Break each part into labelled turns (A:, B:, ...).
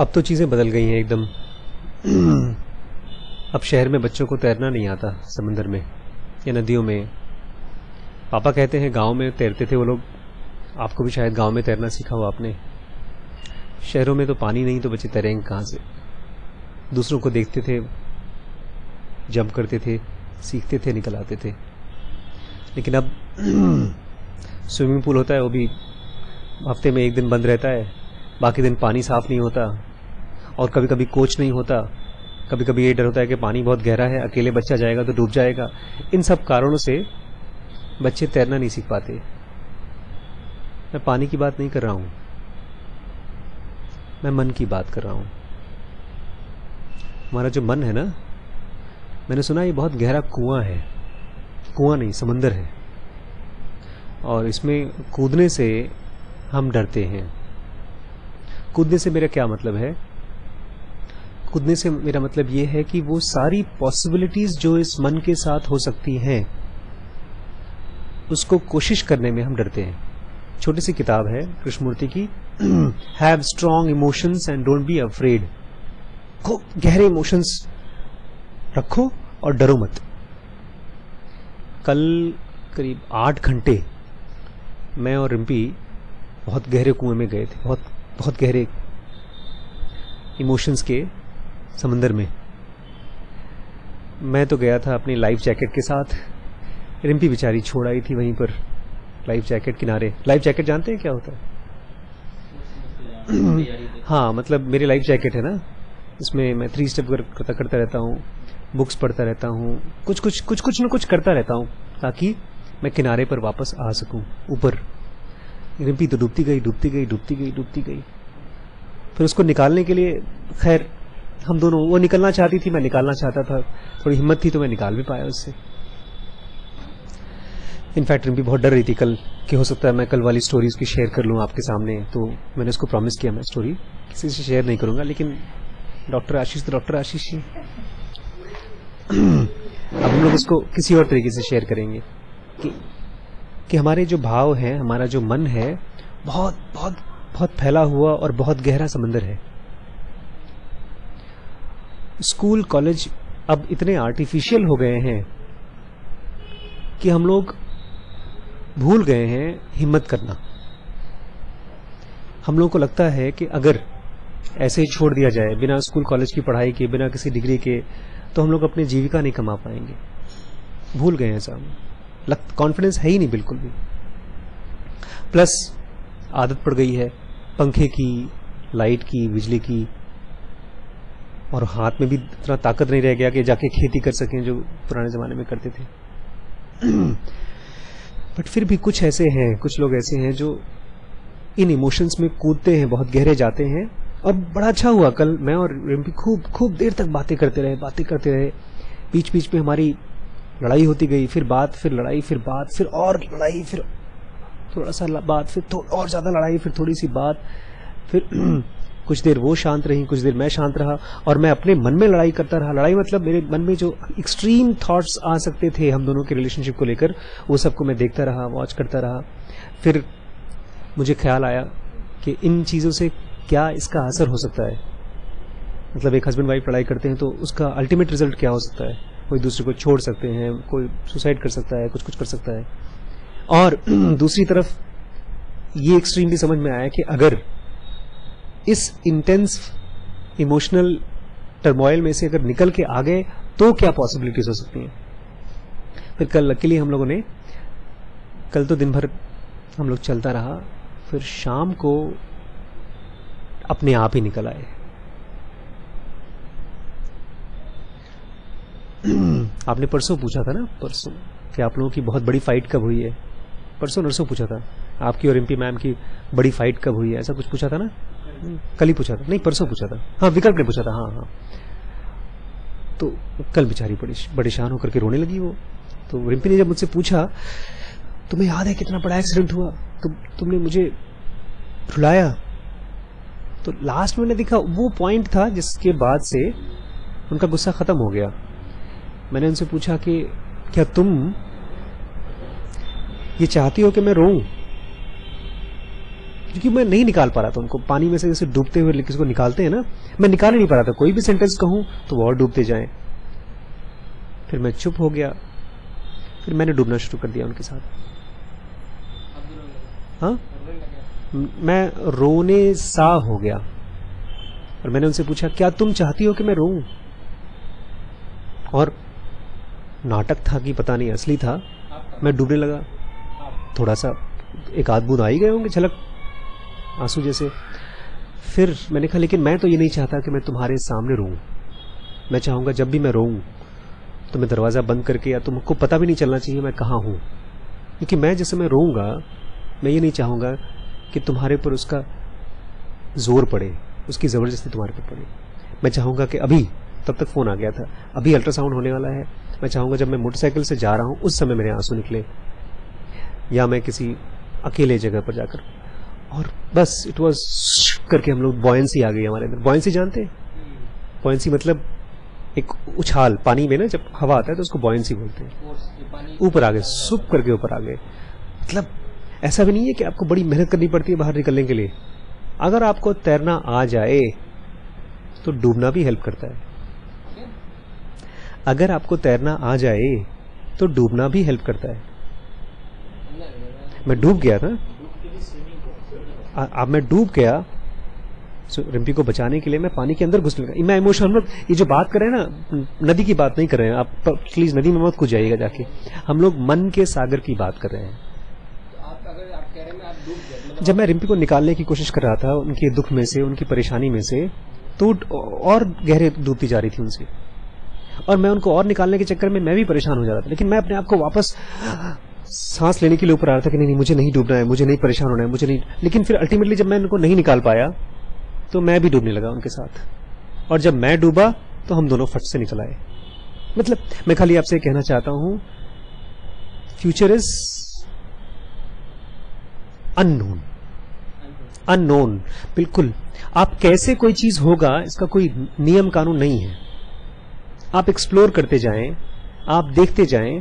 A: अब तो चीज़ें बदल गई हैं एकदम। अब शहर में बच्चों को तैरना नहीं आता समंदर में या नदियों में। पापा कहते हैं गांव में तैरते थे वो लोग, आपको भी शायद गांव में तैरना सीखा हो आपने। शहरों में तो पानी नहीं तो बच्चे तैरेंगे कहाँ से। दूसरों को देखते थे, जंप करते थे, सीखते थे, निकल आते थे। लेकिन अब स्विमिंग पूल होता है, वो भी हफ्ते में एक दिन बंद रहता है, बाकी दिन पानी साफ नहीं होता, और कभी कभी कोच नहीं होता। कभी कभी ये डर होता है कि पानी बहुत गहरा है, अकेले बच्चा जाएगा तो डूब जाएगा। इन सब कारणों से बच्चे तैरना नहीं सीख पाते। मैं पानी की बात नहीं कर रहा हूं, मैं मन की बात कर रहा हूं। हमारा जो मन है ना, मैंने सुना ये बहुत गहरा कुआं है। कुआं नहीं, समंदर है, और इसमें कूदने से हम डरते हैं। कूदने से मेरा क्या मतलब है? कूदने से मेरा मतलब ये है कि वो सारी पॉसिबिलिटीज जो इस मन के साथ हो सकती हैं, उसको कोशिश करने में हम डरते हैं। छोटी सी किताब है कृष्णमूर्ति की, have strong emotions and don't be afraid. खूब गहरे इमोशंस रखो और डरो मत। कल करीब 8 घंटे मैं और रिम्पी बहुत गहरे कुएं में गए थे, बहुत गहरे इमोशंस के समंदर में। मैं तो गया था अपनी लाइफ जैकेट के साथ, रिम्पी बेचारी छोड़ आई थी वहीं पर लाइफ जैकेट किनारे। लाइफ जैकेट जानते हैं क्या होता है? हाँ, मतलब मेरी लाइफ जैकेट है ना, इसमें मैं 3 स्टेप करता रहता हूँ, बुक्स पढ़ता रहता हूँ, कुछ न कुछ करता रहता हूँ ताकि मैं किनारे पर वापस आ सकूं ऊपर। रिम्पी तो डूबती गई। फिर उसको निकालने के लिए, खैर हम दोनों, वो निकलना चाहती थी, मैं निकालना चाहता था, थोड़ी हिम्मत थी तो मैं निकाल भी पाया उससे। इनफैक्ट रिम्पी बहुत डर रही थी कल कि हो सकता है मैं कल वाली स्टोरी उसकी शेयर कर लूँ आपके सामने। तो मैंने उसको प्रॉमिस किया मैं स्टोरी किसी से शेयर नहीं करूंगा, लेकिन डॉक्टर आशीष तो डॉक्टर आशीष ही। अब हम लोग उसको किसी और तरीके से शेयर करेंगे कि हमारे जो भाव हैं, हमारा जो मन है, बहुत बहुत बहुत फैला हुआ और बहुत गहरा समंदर है। स्कूल कॉलेज अब इतने आर्टिफिशियल हो गए हैं कि हम लोग भूल गए हैं हिम्मत करना। हम लोगों को लगता है कि अगर ऐसे ही छोड़ दिया जाए बिना स्कूल कॉलेज की पढ़ाई के, बिना किसी डिग्री के, तो हम लोग अपनी जीविका नहीं कमा पाएंगे। भूल गए हैं सब, कॉन्फिडेंस है ही नहीं बिल्कुल भी। प्लस आदत पड़ गई है पंखे की, लाइट की, बिजली की, और हाथ में भी इतना ताकत नहीं रह गया कि जाके खेती कर सकें जो पुराने जमाने में करते थे। बट फिर भी कुछ लोग ऐसे हैं जो इन इमोशंस में कूदते हैं, बहुत गहरे जाते हैं। और बड़ा अच्छा हुआ, कल मैं और रिम्पी खूब देर तक बातें करते रहे। बीच बीच में हमारी लड़ाई होती गई, फिर बात, फिर लड़ाई, फिर बात, फिर और लड़ाई, फिर थोड़ा सा बात, फिर और ज्यादा लड़ाई, फिर थोड़ी सी बात, फिर कुछ देर वो शांत रही, कुछ देर मैं शांत रहा, और मैं अपने मन में लड़ाई करता रहा। लड़ाई मतलब मेरे मन में जो एक्सट्रीम थॉट्स आ सकते थे हम दोनों के रिलेशनशिप को लेकर, वो सबको मैं देखता रहा, वॉच करता रहा। फिर मुझे ख्याल आया कि इन चीजों से क्या इसका असर हो सकता है। मतलब एक हस्बैंड वाइफ लड़ाई करते हैं तो उसका अल्टीमेट रिजल्ट क्या हो सकता है? कोई दूसरे को छोड़ सकते हैं, कोई सुसाइड कर सकता है, कुछ कर सकता है। और दूसरी तरफ ये एक्सट्रीम भी समझ में आया कि अगर इस इंटेंस इमोशनल टर्मोइल में से अगर निकल के आ गए तो क्या पॉसिबिलिटीज हो सकती हैं। फिर कल लकीली हम लोगों ने, कल तो दिन भर हम लोग चलता रहा, फिर शाम को अपने आप ही निकल आए। आपने परसों पूछा था ना, परसों, कि आप लोगों की बहुत बड़ी फाइट कब हुई है। परसों नरसों पूछा था, आपकी और रिम्पी मैम की बड़ी फाइट कब हुई है, ऐसा कुछ पूछा था ना? कल ही पूछा था, नहीं परसों पूछा था। हाँ, विकल्प ने पूछा था। हाँ। तो कल बेचारी बड़ी परेशान होकर के रोने लगी वो। तो रिम्पी ने जब मुझसे पूछा, तुम्हें याद है कितना बड़ा एक्सीडेंट हुआ, तुमने मुझे रुलाया। तो लास्ट में मैंने देखा वो पॉइंट था जिसके बाद से उनका गुस्सा खत्म हो गया। मैंने उनसे पूछा कि क्या तुम ये चाहती हो कि मैं रोऊं? क्योंकि मैं नहीं निकाल पा रहा था उनको पानी में से, जैसे डूबते हुए किसी को निकालते हैं ना, मैं निकाल ही नहीं पा रहा था। कोई भी सेंटेंस कहूं तो वो और डूबते जाएं। फिर मैं चुप हो गया, फिर मैंने डूबना शुरू कर दिया उनके साथ। हाँ, मैं रोने सा हो गया और मैंने उनसे पूछा, क्या तुम चाहती हो कि मैं रोऊं? और नाटक था कि पता नहीं असली था, मैं डूबने लगा। थोड़ा सा एक आध बूंद आ ही गए होंगे, झलक आंसू जैसे। फिर मैंने कहा, लेकिन मैं तो ये नहीं चाहता कि मैं तुम्हारे सामने रोऊं। मैं चाहूंगा जब भी मैं रोऊं तो मैं दरवाजा बंद करके, या तुमको पता भी नहीं चलना चाहिए मैं कहाँ हूं। क्योंकि मैं जैसे मैं रोऊंगा, मैं ये नहीं चाहूंगा कि तुम्हारे पर उसका जोर पड़े, उसकी जबरदस्ती तुम्हारे पर पड़े। मैं चाहूंगा कि अभी, तब तक फोन आ गया था, अभी अल्ट्रासाउंड होने वाला है, मैं चाहूंगा जब मैं मोटरसाइकिल से जा रहा हूं उस समय मेरे आंसू निकले, या मैं किसी अकेले जगह पर जाकर। और बस इट वाज करके हम लोग, बॉयंसी आ गई हमारे अंदर। बॉयंसी जानते हैं? बॉयंसी मतलब एक उछाल पानी में ना, जब हवा आता है तो उसको बॉयंसी बोलते हैं। ऊपर आ गए, सुप करके ऊपर आ गए। मतलब ऐसा भी नहीं है कि आपको बड़ी मेहनत करनी पड़ती है बाहर निकलने के लिए। अगर आपको तैरना आ जाए तो डूबना भी हेल्प करता है। अगर आपको तैरना आ जाए तो डूबना भी हेल्प करता है। मैं डूब गया था, अब मैं डूब गया, रिम्पी को बचाने के लिए मैं पानी के अंदर घुसने लगा। मैं इमोशनल, हम लोग ये जो बात कर रहे हैं ना, नदी की बात नहीं कर रहे हैं। आप प्लीज नदी में मत कूद जाइएगा जाके। हम लोग मन के सागर की बात कर रहे हैं। जब मैं रिम्पी को निकालने की कोशिश कर रहा था उनके दुख में से, उनकी परेशानी में से, तो और गहरे डूबती जा रही थी उनसे, और मैं उनको और निकालने के चक्कर में मैं भी परेशान हो जा रहा था। लेकिन मैं अपने आप को वापस सांस लेने के लिए ऊपर आ रहा था कि नहीं, मुझे नहीं डूबना है, मुझे नहीं परेशान होना है, मुझे नहीं। लेकिन फिर अल्टीमेटली जब मैं उनको नहीं निकाल पाया तो मैं भी डूबने लगा उनके साथ, और जब मैं डूबा तो हम दोनों फट से निकल आए। मतलब मैं खाली आपसे कहना चाहता हूं, फ्यूचर इज अननोन। अननोन, बिल्कुल। आप कैसे कोई चीज होगा इसका कोई नियम कानून नहीं है। आप एक्सप्लोर करते जाएं, आप देखते जाएं,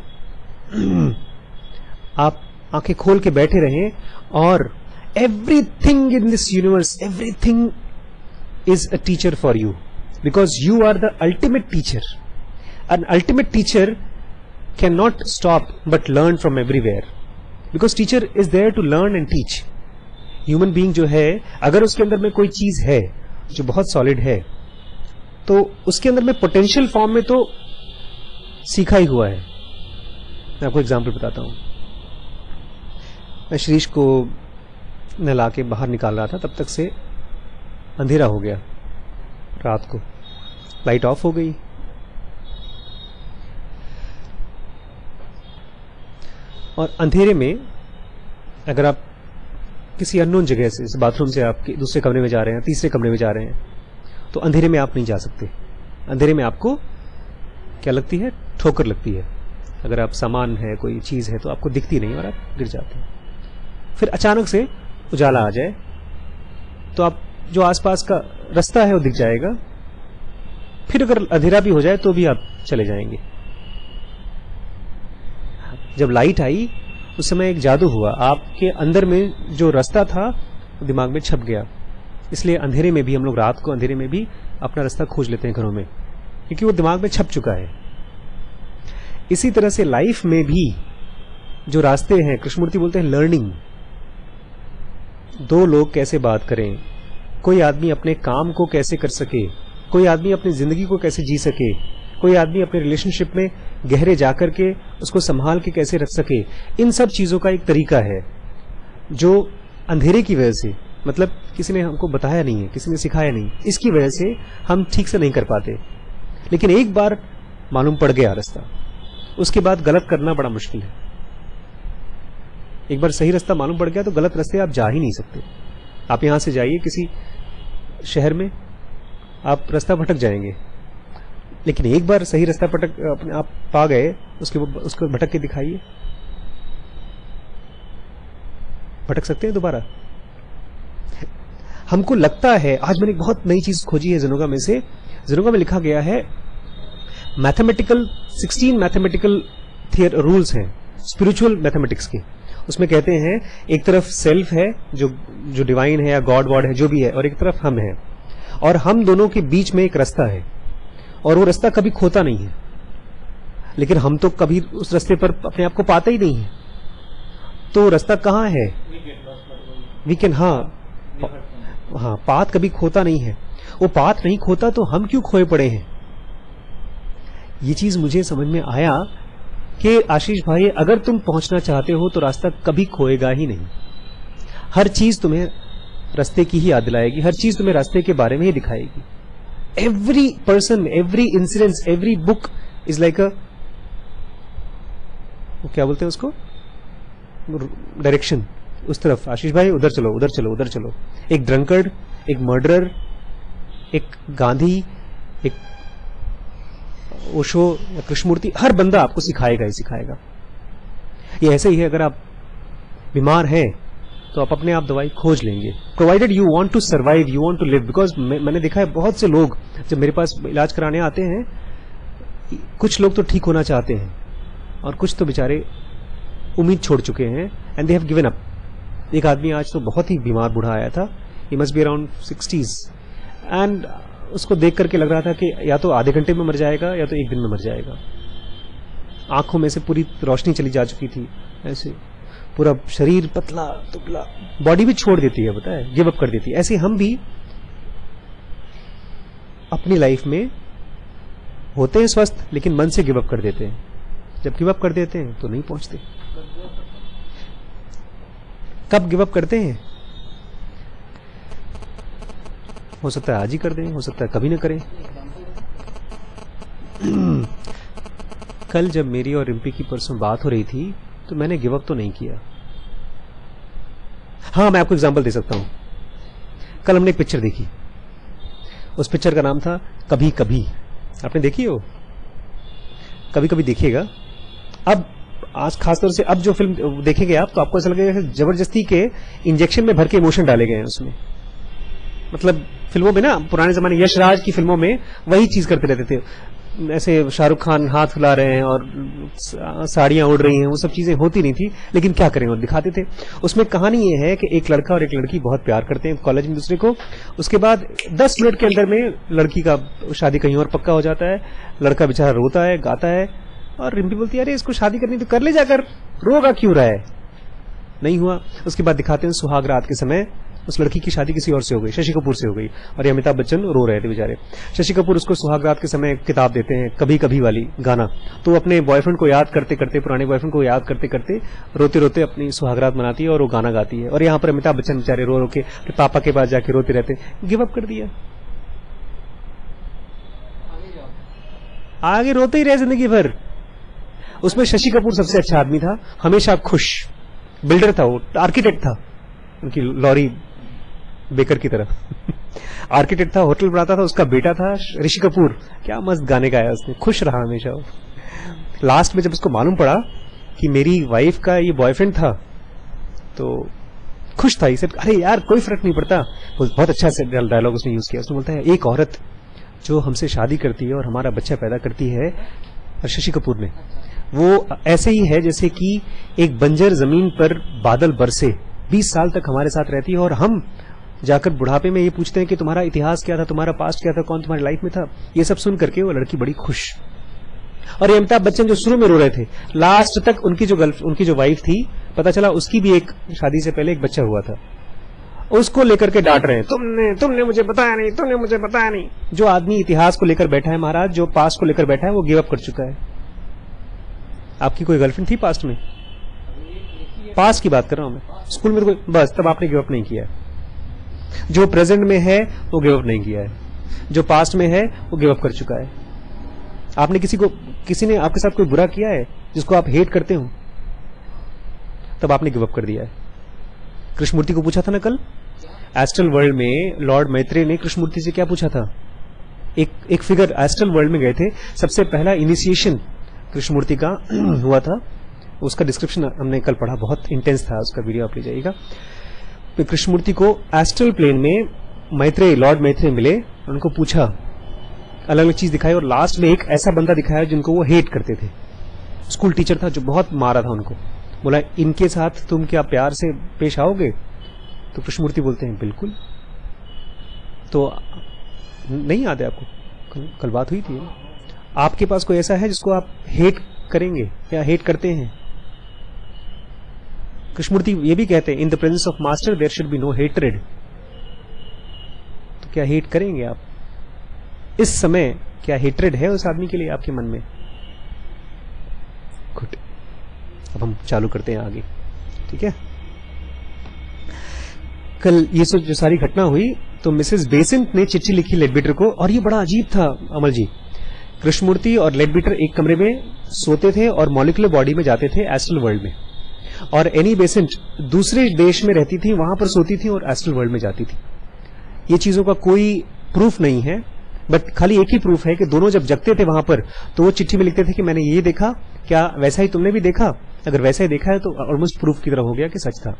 A: आप आंखें खोल के बैठे रहें, और everything in this universe, everything is a teacher for you, because you are the ultimate teacher. An ultimate teacher cannot stop but learn from everywhere, because teacher is there to learn and teach. Human being जो है, अगर उसके अंदर में कोई चीज है जो बहुत सॉलिड है, तो उसके अंदर में पोटेंशियल फॉर्म में तो सीखा ही हुआ है। मैं आपको एग्जाम्पल बताता हूं। मैं श्रीश को नहला के बाहर निकाल रहा था, तब तक से अंधेरा हो गया। रात को लाइट ऑफ हो गई, और अंधेरे में अगर आप किसी अननोन जगह से, इस बाथरूम से आप दूसरे कमरे में जा रहे हैं, तीसरे कमरे में जा रहे हैं, तो अंधेरे में आप नहीं जा सकते। अंधेरे में आपको क्या लगती है? ठोकर लगती है। अगर आप सामान है, कोई चीज है, तो आपको दिखती नहीं और आप गिर जाते हैं। फिर अचानक से उजाला आ जाए तो आप जो आसपास का रास्ता है वो दिख जाएगा। फिर अगर अंधेरा भी हो जाए तो भी आप चले जाएंगे। जब लाइट आई उस समय एक जादू हुआ, आपके अंदर में जो रास्ता था वो दिमाग में छप गया। इसलिए अंधेरे में भी हम लोग, रात को अंधेरे में भी अपना रास्ता खोज लेते हैं घरों में, क्योंकि वो दिमाग में छप चुका है। इसी तरह से लाइफ में भी जो रास्ते हैं, कृष्णमूर्ति बोलते हैं लर्निंग। दो लोग कैसे बात करें, कोई आदमी अपने काम को कैसे कर सके, कोई आदमी अपनी जिंदगी को कैसे जी सके, कोई आदमी अपने रिलेशनशिप में गहरे जाकर के उसको संभाल के कैसे रख सके, इन सब चीजों का एक तरीका है जो अंधेरे की वजह से, मतलब किसी ने हमको बताया नहीं है, किसी ने सिखाया नहीं, इसकी वजह से हम ठीक से नहीं कर पाते। लेकिन एक बार मालूम पड़ गया रास्ता, उसके बाद गलत करना बड़ा मुश्किल है। एक बार सही रास्ता मालूम पड़ गया तो गलत रास्ते आप जा ही नहीं सकते। आप यहां से जाइए किसी शहर में, आप रास्ता भटक जाएंगे, लेकिन एक बार सही रास्ता अपने आप पा गए, उसको भटक के दिखाइए, भटक सकते हैं दोबारा। हमको लगता है, आज मैंने एक बहुत नई चीज खोजी है ज़ेनोगा में से। ज़ेनोगा में लिखा गया है मैथमेटिकल 16 मैथमेटिकल रूल्स हैं स्पिरिचुअल मैथमेटिक्स के, उसमें कहते हैं एक तरफ सेल्फ है जो डिवाइन है या गॉड वॉड है जो भी है, और एक तरफ हम है, और हम दोनों के बीच में एक रास्ता है, और वो रास्ता कभी खोता नहीं है, लेकिन हम तो कभी उस रास्ते पर अपने आप को पाते ही नहीं है। तो रास्ता कहाँ है? वी कैन, हाँ, पाथ कभी खोता नहीं है। वो पाथ नहीं खोता तो हम क्यों खोए पड़े हैं? ये चीज मुझे समझ में आया कि आशीष भाई, अगर तुम पहुंचना चाहते हो तो रास्ता कभी खोएगा ही नहीं। हर चीज तुम्हें रास्ते की ही याद दिलाएगी, हर चीज तुम्हें रास्ते के बारे में ही दिखाएगी। Every person, every incidence, every book is like क्या बोलते हैं उसको, डायरेक्शन। उस तरफ आशीष भाई, उधर चलो, उधर चलो, उधर चलो। एक ड्रंकर्ड, एक मर्डरर, एक गांधी, एक ओशो या कृष्णमूर्ति, हर बंदा आपको सिखाएगा ही सिखाएगा। ये ऐसे ही है, अगर आप बीमार हैं तो आप अपने आप दवाई खोज लेंगे, provided you want to survive, you want to live. Because मैंने देखा है बहुत से लोग जब मेरे पास इलाज कराने आते हैं, कुछ लोग तो ठीक होना चाहते हैं और कुछ तो बेचारे उम्मीद छोड़ चुके हैं, and they have given up. एक आदमी आज तो बहुत ही बीमार बूढ़ा आया था, he must be around 60s, and उसको देख करके लग रहा था कि या तो आधे घंटे में मर जाएगा या तो एक दिन में मर जाएगा। आंखों में से पूरी रोशनी चली जा चुकी थी, ऐसे पूरा शरीर पतला दुबला, बॉडी भी छोड़ देती है, पता है, गिव अप कर देती है। ऐसे हम भी अपनी लाइफ में होते हैं स्वस्थ, लेकिन मन से गिव अप कर देते हैं। जब गिव अप कर देते हैं तो नहीं पहुंचते। कब गिव अप करते हैं? हो सकता है आज ही कर दें, हो सकता है कभी ना करें। कल जब मेरी और रिम्पी की परसों बात हो रही थी तो मैंने गिव अप तो नहीं किया। हाँ, मैं आपको एग्जांपल दे सकता हूं। कल हमने एक पिक्चर देखी, उस पिक्चर का नाम था कभी कभी। आपने देखी हो? कभी कभी देखिएगा। अब आज खासतौर से अब जो फिल्म देखेंगे आप, तो आपको ऐसा लगेगा जबरदस्ती के इंजेक्शन में भर के इमोशन डाले गए हैं उसमें। मतलब फिल्मों में ना, पुराने जमाने यशराज की फिल्मों में वही चीज करते रहते थे, ऐसे शाहरुख खान हाथ फुला रहे हैं और साड़ियां उड़ रही हैं, वो सब चीजें होती नहीं थी, लेकिन क्या करें, और दिखाते थे। उसमें कहानी ये है कि एक लड़का और एक लड़की बहुत प्यार करते हैं कॉलेज में दूसरे को। उसके बाद 10 मिनट के अंदर में लड़की का शादी कहीं और पक्का हो जाता है। लड़का बेचारा रोता है, गाता है, और रिम्पी बोलती है, अरे इसको शादी करनी तो कर ले जाकर, रोगा क्यों रहा है? नहीं हुआ। उसके बाद दिखाते हैं सुहाग रात के समय उस लड़की की शादी किसी और से हो गई, शशि कपूर से हो गई, और ये अमिताभ बच्चन रो रहे थे बेचारे। शशि कपूर उसको सुहाग रात के समय किताब देते हैं, कभी कभी वाली गाना। तो अपने बॉयफ्रेंड को याद करते करते, पुराने बॉयफ्रेंड को याद करते करते, रोते रोते अपनी सुहाग रात मनाती है और वो गाना गाती है। और यहाँ पर अमिताभ बच्चन बेचारे रो रो के पापा के पास जाके रोते रहते, गिव अप कर दिया। आगे रोते ही रहे जिंदगी भर। उसमें शशि कपूर सबसे अच्छा आदमी था, हमेशा खुश, बिल्डर था, वो आर्किटेक्ट था, उनकी लॉरी बेकर की तरह आर्किटेक्ट था, होटल बनाता था। उसका बेटा था ऋषि कपूर, क्या मस्त गाने गाया उसने, खुश रहा हमेशा वो। लास्ट में जब उसको मालूम पड़ा कि मेरी वाइफ का ये बॉयफ्रेंड था तो खुश था। इसे अरे यार कोई फर्क नहीं पड़ता। बहुत अच्छा डायलॉग उसने यूज किया। उसने बोलता है, एक औरत जो हमसे शादी करती है और हमारा बच्चा पैदा करती है, शशि कपूर ने, वो ऐसे ही है जैसे कि एक बंजर जमीन पर बादल बरसे, 20 साल तक हमारे साथ रहती है, और हम जाकर बुढ़ापे में ये पूछते हैं कि तुम्हारा इतिहास क्या था, तुम्हारा पास्ट क्या था, कौन तुम्हारी लाइफ में था। ये सब सुन करके वो लड़की बड़ी खुश। और ये अमिताभ बच्चन जो शुरू में रो रहे थे, लास्ट तक उनकी जो वाइफ थी, पता चला उसकी भी एक शादी से पहले एक बच्चा हुआ था, उसको लेकर के डांट रहे हैं, तुमने मुझे बताया नहीं, तुमने मुझे बताया नहीं। जो आदमी इतिहास को लेकर बैठा है महाराज, जो पास्ट को लेकर बैठा है, वो गिव अप कर चुका है। आपकी कोई गर्लफ्रेंड थी पास्ट में? पास्ट की बात कर रहा हूं मैं, स्कूल में तो कोई, बस तब आपने गिव अप नहीं किया है। जो प्रेजेंट में है वो गिव अप नहीं किया है, जो पास्ट में है वो गिव अप कर चुका है। आपने किसी ने आपके साथ कोई बुरा किया है जिसको आप हेट करते हो, तब आपने गिव अप कर दिया है। कृष्णमूर्ति को पूछा था ना कल, एस्ट्रल वर्ल्ड में लॉर्ड मैत्रेय ने कृष्णमूर्ति से क्या पूछा था? एक फिगर एस्ट्रल वर्ल्ड में गए थे, सबसे पहला इनिशिएशन कृष्णमूर्ति का हुआ था। उसका डिस्क्रिप्शन हमने कल पढ़ा, बहुत इंटेंस था, उसका वीडियो आप ले जाइएगा। कृष्णमूर्ति को एस्ट्रल प्लेन में लॉर्ड मैत्रेय मिले, उनको पूछा, अलग अलग चीज दिखाई, और लास्ट में एक ऐसा बंदा दिखाया जिनको वो हेट करते थे। स्कूल टीचर था जो बहुत मारा था उनको, बोला इनके साथ तुम क्या प्यार से पेश आओगे? तो कृष्णमूर्ति बोलते हैं बिल्कुल। तो नहीं याद है आपको, कल बात हुई थी, आपके पास कोई ऐसा है जिसको आप हेट करेंगे या हेट करते हैं? कृष्णमूर्ति ये भी कहते हैं in the presence of master there should be no hatred. तो क्या हेट करेंगे आप इस समय? क्या हेट्रेड है उस आदमी के लिए आपके मन में? गुड, अब हम चालू करते हैं आगे, ठीक है। कल ये जो सारी घटना हुई तो मिसेस बेसेंट ने चिट्ठी लिखी लेडबीटर को, और ये बड़ा अजीब था अमर जी। कृष्णमूर्ति और लेडबीटर एक कमरे में सोते थे और मॉलिक्यूलर बॉडी में जाते थे एस्ट्रल वर्ल्ड में, और एनी बेसेंट दूसरे देश में रहती थी, वहां पर सोती थी और एस्ट्रल वर्ल्ड में जाती थी। ये चीजों का कोई प्रूफ नहीं है, बट खाली एक ही प्रूफ है कि दोनों जब जगते थे वहां पर तो वो चिट्ठी में लिखते थे कि मैंने ये देखा, क्या वैसा ही तुमने भी देखा? अगर वैसा ही देखा है तो ऑलमोस्ट प्रूफ की तरह हो गया कि सच था।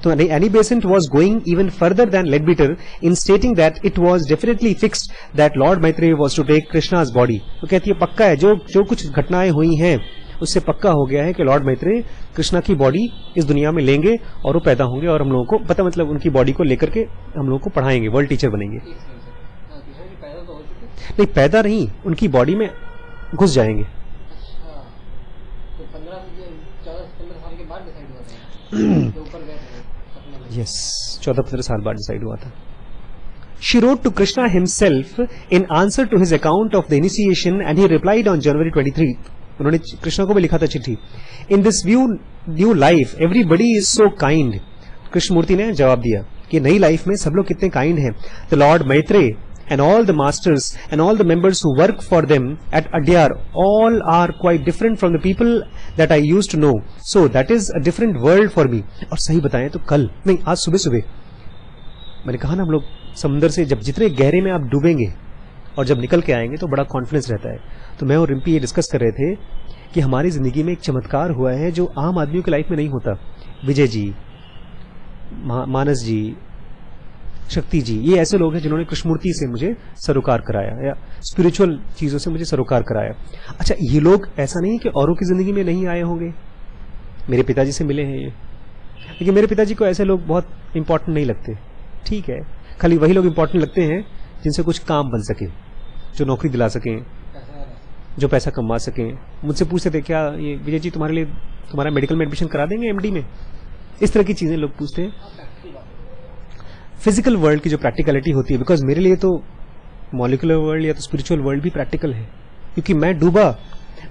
A: तो Annie Besant was going even further than Leadbeater in stating that it was definitely fixed that Lord Maitreya was to take Krishna's body. तो कहती है पक्का है, जो कुछ घटनाएं हुई हैं उससे पक्का हो गया है कि लॉर्ड मैत्रेय कृष्णा की बॉडी इस दुनिया में लेंगे और वो पैदा होंगे और हम लोगों को पता, मतलब उनकी बॉडी को लेकर के हम लोगों को पढ़ाएंगे, वर्ल्ड टीचर बनेंगे। नहीं, पैदा नहीं, उनकी बॉडी में घुस जाएंगे। यस, 14-15 साल बाद डिसाइड हुआ था। She wrote to Krishna himself in answer to his account of the initiation and he replied on January 23. उन्होंने कृष्णा को भी लिखा था चिट्ठी। In this new life everybody is so kind. Krishnamurthy ने जवाब दिया कि नई लाइफ में सब लोग कितने काइंड हैं। The Lord Maitreya and all the masters and all the members who work for them at Adyar all are quite different from the people that I used to know. So that is a different world for me. और सही बताएं तो कल नहीं, आज सुबह सुबह मैंने कहा ना, हम लोग समुद्र से जब जितने गहरे में आप डूबेंगे और जब निकल के आएंगे तो बड़ा कॉन्फिडेंस रहता है। तो मैं और रिम्पी ये डिस्कस कर रहे थे कि हमारी जिंदगी में एक चमत्कार हुआ है जो आम आदमियों की लाइफ में नहीं होता। विजय जी, मानस जी, शक्ति जी, ये ऐसे लोग हैं जिन्होंने कृष्णमूर्ति से मुझे सरोकार कराया या स्पिरिचुअल चीजों से मुझे सरोकार कराया। अच्छा, ये लोग ऐसा नहीं है कि औरों की जिंदगी में नहीं आए होंगे। मेरे पिताजी से मिले हैं ये, लेकिन मेरे पिताजी को ऐसे लोग बहुत इंपॉर्टेंट नहीं लगते। ठीक है, खाली वही लोग इंपॉर्टेंट लगते हैं जिनसे कुछ काम बन सके, जो नौकरी दिला सकें, जो पैसा कमा सकें। मुझसे पूछते थे क्या ये विजय जी तुम्हारे लिए तुम्हारा मेडिकल में एडमिशन करा देंगे एमडी में, इस तरह की चीजें लोग पूछते हैं। फिजिकल वर्ल्ड की जो प्रैक्टिकलिटी होती है, बिकॉज मेरे लिए तो मॉलिक्यूलर वर्ल्ड या तो स्पिरिचुअल वर्ल्ड भी प्रैक्टिकल है, क्योंकि मैं डूबा,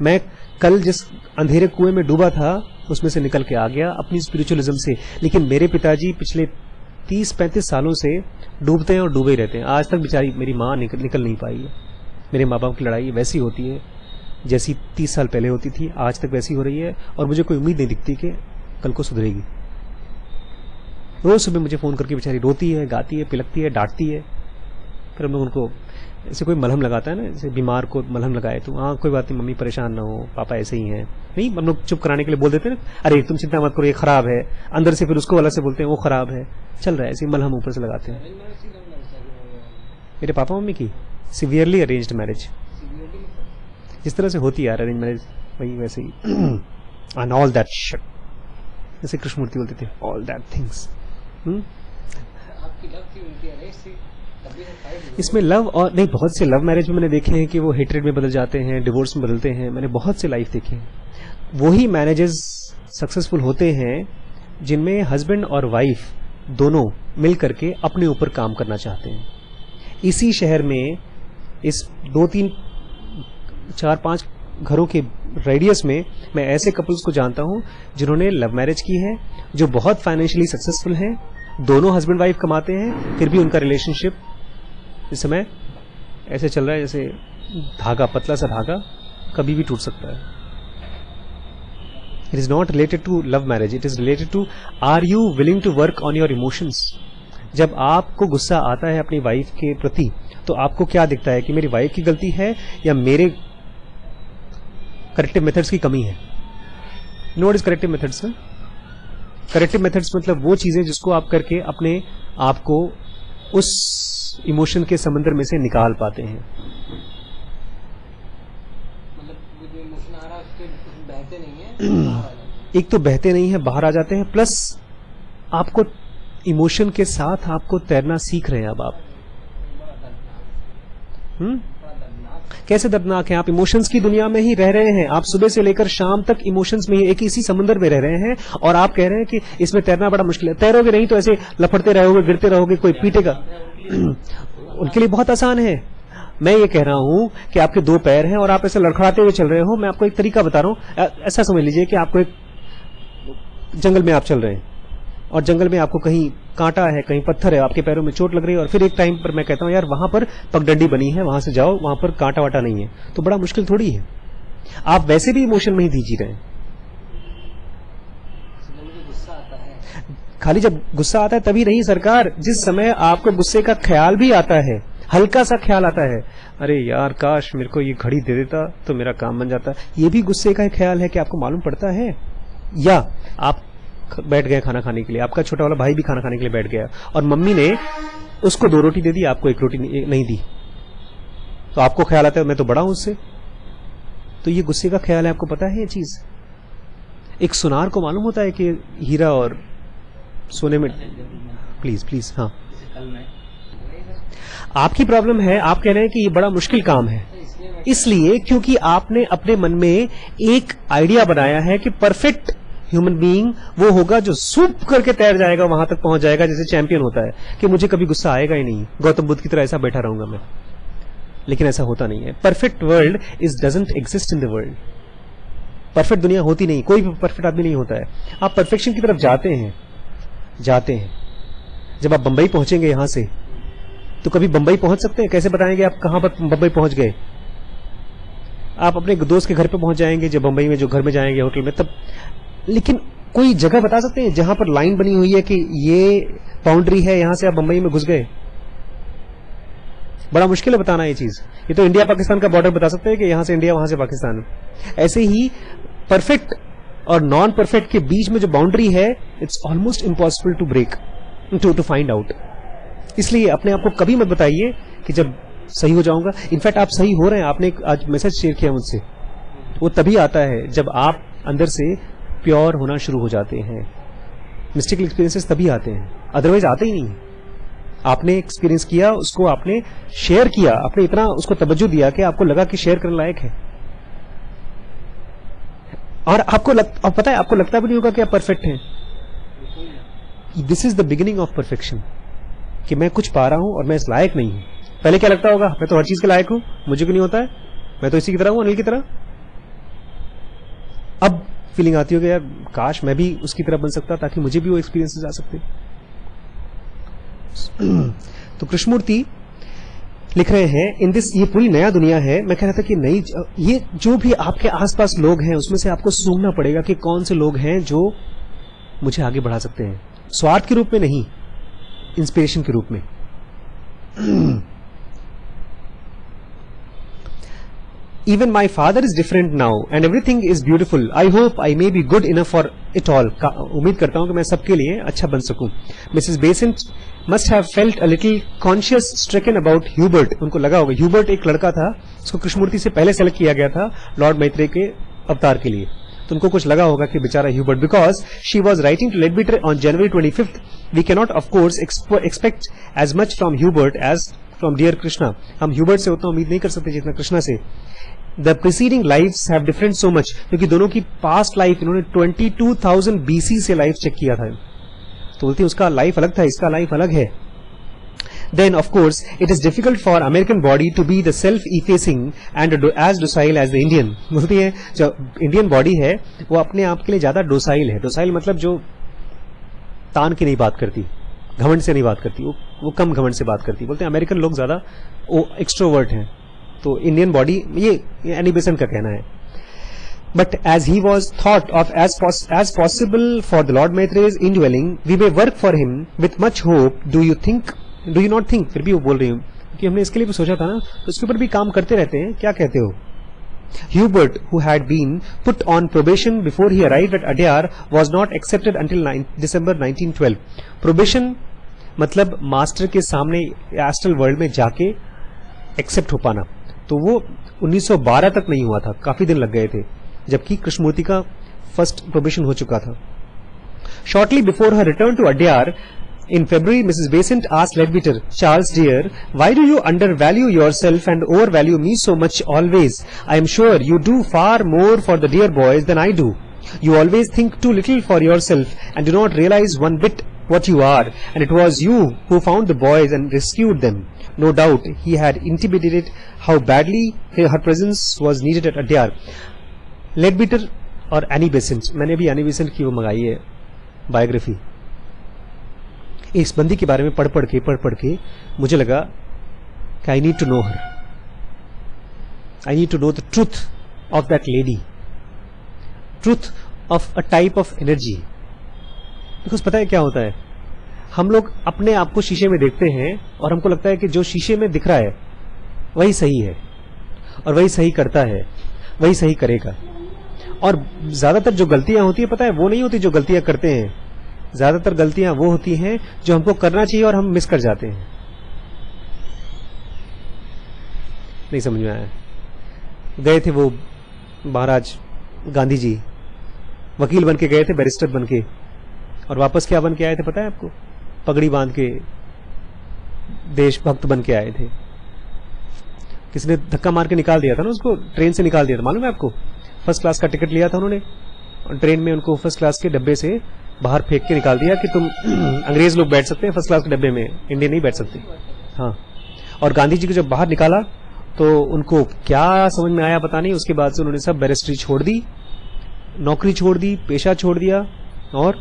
A: मैं कल जिस अंधेरे कुएं में डूबा था उसमें से निकल के आ गया अपनी स्पिरिचुअलिज्म से। लेकिन मेरे पिताजी पिछले 30-35 सालों से डूबते हैं और डूबे ही रहते हैं। आज तक बेचारी मेरी माँ निकल नहीं पाई है। मेरे माँ बाप की लड़ाई वैसी होती है जैसी 30 साल पहले होती थी, आज तक वैसी हो रही है, और मुझे कोई उम्मीद नहीं दिखती कि कल को सुधरेगी। रोज सुबह मुझे फोन करके बेचारी रोती है, गाती है, पिलकती है, डांटती है। फिर हम लोग उनको ऐसे कोई मलहम लगाता है ना, जैसे बीमार को मलहम लगाए तो हाँ कोई बात नहीं मम्मी परेशान ना हो, पापा ऐसे ही हैं। नहीं, हम लोग चुप कराने के लिए बोल देते हैं ना, अरे तुम चिंता मत करो ये खराब है, अंदर से फिर उसको वाला से बोलते हैं वो खराब है, चल रहा है, ऐसे मलहम ऊपर से लगाते हैं। मेरे पापा मम्मी की सिवियरली अरेंज्ड मैरिज, जिस तरह से होती है यार अरेंज मैरिज, वही वैसे ही एंड ऑल दैट शिट, जैसे कृष्णमूर्ति बोलते थे ऑल दैट थिंग्स। इसमें लव और नहीं, बहुत से लव मैरिज में मैंने देखे हैं कि वो हेट्रेड में बदल जाते हैं, डिवोर्स में बदलते हैं। मैंने बहुत से लाइफ देखे हैं। वही मैरिजेस सक्सेसफुल होते हैं जिनमें हस्बैंड और वाइफ दोनों मिल करके अपने ऊपर काम करना चाहते हैं। इसी शहर में इस 2-3-4-5 घरों के रेडियस में मैं ऐसे कपल्स को जानता हूं जिन्होंने लव मैरिज की है, जो बहुत फाइनेंशियली सक्सेसफुल हैं, दोनों हस्बैंड वाइफ कमाते हैं, फिर भी उनका रिलेशनशिप इस समय ऐसे चल रहा है जैसे धागा, पतला सा धागा कभी भी टूट सकता है। It is not related to love marriage, it is related to are you willing to work on your emotions. जब आपको गुस्सा आता है अपनी वाइफ के प्रति तो आपको क्या दिखता है कि मेरी वाइफ की गलती है या मेरे करेक्टिव मेथड्स की कमी है? No, what is corrective methods? Corrective methods मतलब वो चीजें जिसको आप करके अपने आप को उस इमोशन के समंदर में से निकाल पाते हैं। मतलब जो इमोशन आ रहा है उसके बहते नहीं है, एक तो बहते नहीं है, बाहर आ जाते हैं, प्लस आपको इमोशन के साथ आपको तैरना सीख रहे हैं अब आप। कैसे दर्दनाक है? आप इमोशंस की दुनिया में ही रह रहे हैं, आप सुबह से लेकर शाम तक इमोशंस में ही एक इसी समुद्र में रह रहे हैं, और आप कह रहे हैं कि इसमें तैरना बड़ा मुश्किल है। तैरोगे नहीं तो ऐसे लपड़ते रहोगे, गिरते रहोगे, कोई पीटेगा। उनके लिए बहुत आसान है। मैं ये कह रहा हूं कि आपके 2 पैर हैं और आप ऐसे लड़खड़ाते हुए चल रहे हो। मैं आपको एक तरीका बता रहा हूं। ऐसा समझ लीजिए कि आपको एक जंगल में आप चल रहे हैं और जंगल में आपको कहीं कांटा है, कहीं पत्थर है, आपके पैरों में चोट लग रही है, और फिर एक टाइम पर मैं कहता हूं यार वहां पर पगडंडी बनी है, वहां से जाओ, वहां पर कांटा वाटा नहीं है, तो बड़ा मुश्किल थोड़ी है। आप वैसे भी इमोशन में ही जी रहे हैं। खाली जब गुस्सा आता है तभी नहीं सरकार, जिस समय आपको गुस्से का ख्याल भी आता है, हल्का सा ख्याल आता है, अरे यार काश मेरे को ये घड़ी दे देता तो मेरा काम बन जाता, ये भी गुस्से का ख्याल है कि आपको मालूम पड़ता है। या आप बैठ गए खाना खाने के लिए, आपका छोटा वाला भाई भी खाना खाने के लिए बैठ गया और मम्मी ने उसको 2 रोटी दे दी, आपको 1 रोटी नहीं दी, तो आपको ख्याल आता है मैं तो बड़ा हूं उससे। तो ये गुस्से का ख्याल है, आपको पता है ये चीज। एक सुनार को मालूम होता है कि हीरा और सोने में, प्लीज प्लीज, हाँ आपकी प्रॉब्लम है, आप कह रहे हैं कि ये बड़ा मुश्किल काम है, इसलिए क्योंकि आपने अपने मन में एक आइडिया बनाया है कि परफेक्ट ह्यूमन बीइंग वो होगा जो सूप करके तैर जाएगा, वहां तक पहुंच जाएगा जैसे चैंपियन होता है, कि मुझे कभी गुस्सा आएगा ही नहीं, गौतम बुद्ध की तरह ऐसा बैठा रहूंगा मैं। लेकिन ऐसा होता नहीं है। Perfect world is doesn't exist in the world. Perfect दुनिया होती नहीं, कोई भी परफेक्ट आदमी नहीं होता है। आप परफेक्शन की तरफ जाते हैं। जब आप बंबई पहुंचेंगे यहां से, तो कभी बंबई पहुंच सकते हैं? कैसे बताएंगे आप कहां पर बंबई पहुंच गए? आप अपने दोस्त के घर पे पहुंच जाएंगे, जब बंबई में जो घर में जाएंगे होटल में, तब। लेकिन कोई जगह बता सकते हैं जहां पर लाइन बनी हुई है कि ये बाउंड्री है, यहां से आप बंबई में घुस गए? बड़ा मुश्किल है बताना ये चीज। ये तो इंडिया पाकिस्तान का बॉर्डर बता सकते हैं कि यहां से इंडिया, वहां से पाकिस्तान। ऐसे ही परफेक्ट और नॉन परफेक्ट के बीच में जो बाउंड्री है, it's almost impossible to break, to find out. इसलिए अपने आप को कभी मत बताइए कि जब सही हो जाऊंगा। इनफैक्ट आप सही हो रहे हैं। आपने आज मैसेज शेयर किया मुझसे, वो तभी आता है जब आप अंदर से प्योर होना शुरू हो जाते हैं। मिस्टिकल एक्सपीरियंसेस तभी आते हैं, अदरवाइज आते ही नहीं। आपने एक्सपीरियंस किया, उसको आपने शेयर किया, आपने इतना उसको तवज्जो दिया कि आपको लगा कि शेयर करने लायक है, और आपको और पता है आपको लगता भी नहीं होगा कि आप परफेक्ट हैं। This is the beginning of perfection, कि मैं कुछ पा रहा हूं और मैं इस लायक नहीं हूं। पहले क्या लगता होगा, मैं तो हर चीज के लायक हूं, मुझे क्यों नहीं होता है, मैं तो इसी की तरह हूं, अनिल की तरह। अब फीलिंग आती हो कि यार काश मैं भी उसकी तरह बन सकता, ताकि मुझे भी वो एक्सपीरियंसेस आ सकते। तो कृष्णमूर्ति लिख रहे हैं इन दिस, ये पूरी नया दुनिया है। मैं कह रहा था कि नई, ये जो भी आपके आसपास लोग हैं उसमें से आपको सूंघना पड़ेगा कि कौन से लोग हैं जो मुझे आगे बढ़ा सकते हैं, स्वार्थ के रूप में नहीं, इंस्पिरेशन के रूप में। Even my father is different now and everything is beautiful. I hope I may be good enough for it all. उम्मीद करता हूं कि मैं सबके लिए अच्छा बन सकूं। Mrs. Besant must have felt a little conscious stricken about Hubert. उनको लगा होगा, Hubert एक लड़का था, उसको कृष्णमूर्ति से पहले सेलेक्ट किया गया था लॉर्ड मैत्रेय के अवतार के लिए। तो उनको कुछ लगा होगा कि बेचारा Hubert, because she was writing to Leadbeater on January 25th. We cannot of course expect as much from Hubert as from dear Krishna. हम ह्यूबर्ट से उतना उम्मीद नहीं कर सकते जितना कृष्णा से. The preceding lifes have different so much, क्योंकि दोनों की पास्ट लाइफ इन्होंने 22,000 BC से लाइफ चेक किया था. तो बोलती उसका लाइफ अलग था, इसका लाइफ अलग है. Then of course it is difficult for American body to be the self-effacing and as docile as the Indian. बोलती है जो इंडियन बॉडी है वो अपने आप के लिए ज्यादा डोसाइल है. डोसाइल मतलब जो तान की नहीं बात करती, घमंड से नहीं बात करती, वो कम घमंड से बात करती. बोलते हैं अमेरिकन लोग ज्यादा एक्सट्रोवर्ट हैं. तो इंडियन बॉडी, ये एनी बेसेंट का कहना है. But as he was thought of as possible for the Lord Maitrey's indwelling, we may work for him with much hope. Do you not think? फिर भी वो बोल रही हूँ कि हमने इसके लिए भी सोचा था ना, तो इसके ऊपर भी काम करते रहते हैं. क्या कहते हो? Hubert, who had been put on probation before he arrived at Adyar, was not accepted until December 1912. Probation मतलब मास्टर के सामने एस्ट्रल वर्ल्ड में जाके एक्सेप्ट हो पाना. तो वो 1912 तक नहीं हुआ था, काफी दिन लग गए थे. जबकि कृष्णमूर्ति का फर्स्ट प्रोबेशन हो चुका था. Shortly before her return to Adyar in February, Mrs. Besant asked Leadbeater, "Charles dear, why do you undervalue yourself and overvalue me so much always? I am sure you do far more for the dear boys than I do. You always think too little for yourself and do not realize one bit what you are, and it was you who found the boys and rescued them. No doubt he had intimated how badly her presence was needed at Adyar." Leadbeater और Annie Besant, मैंने भी Annie Besant की वो मंगाई है biography. इस बंदी के बारे में पढ़ पढ़ के मुझे लगा कि I need to know her, I need to know the truth of that lady, truth of a type of energy. Because पता है क्या होता है, हम लोग अपने आप को शीशे में देखते हैं और हमको लगता है कि जो शीशे में दिख रहा है वही सही है और वही सही करता है, वही सही करेगा. और ज्यादातर जो गलतियां होती है, पता है वो नहीं होती जो गलतियां करते हैं, ज्यादातर गलतियां वो होती हैं जो हमको करना चाहिए और हम मिस कर जाते हैं. नहीं समझ में आया. गए थे वो महाराज गांधी जी, वकील बन के गए थे, बैरिस्टर बन के, और वापस क्या बन के आए थे पता है आपको? पगड़ी बांध के देशभक्त बन के आए थे. किसी ने धक्का मार के निकाल दिया था ना उसको, ट्रेन से निकाल दिया था, मालूम है आपको? फर्स्ट क्लास का टिकट लिया था उन्होंने और ट्रेन में उनको फर्स्ट क्लास के डब्बे से बाहर फेंक के निकाल दिया कि तुम अंग्रेज लोग बैठ सकते हैं फर्स्ट क्लास के डब्बे में, इंडियन नहीं बैठ सकते. हाँ, और गांधी जी को जब बाहर निकाला तो उनको क्या समझ में आया पता नहीं. उसके बाद से उन्होंने सब बैरिस्ट्री छोड़ दी, नौकरी छोड़ दी, पेशा छोड़ दिया और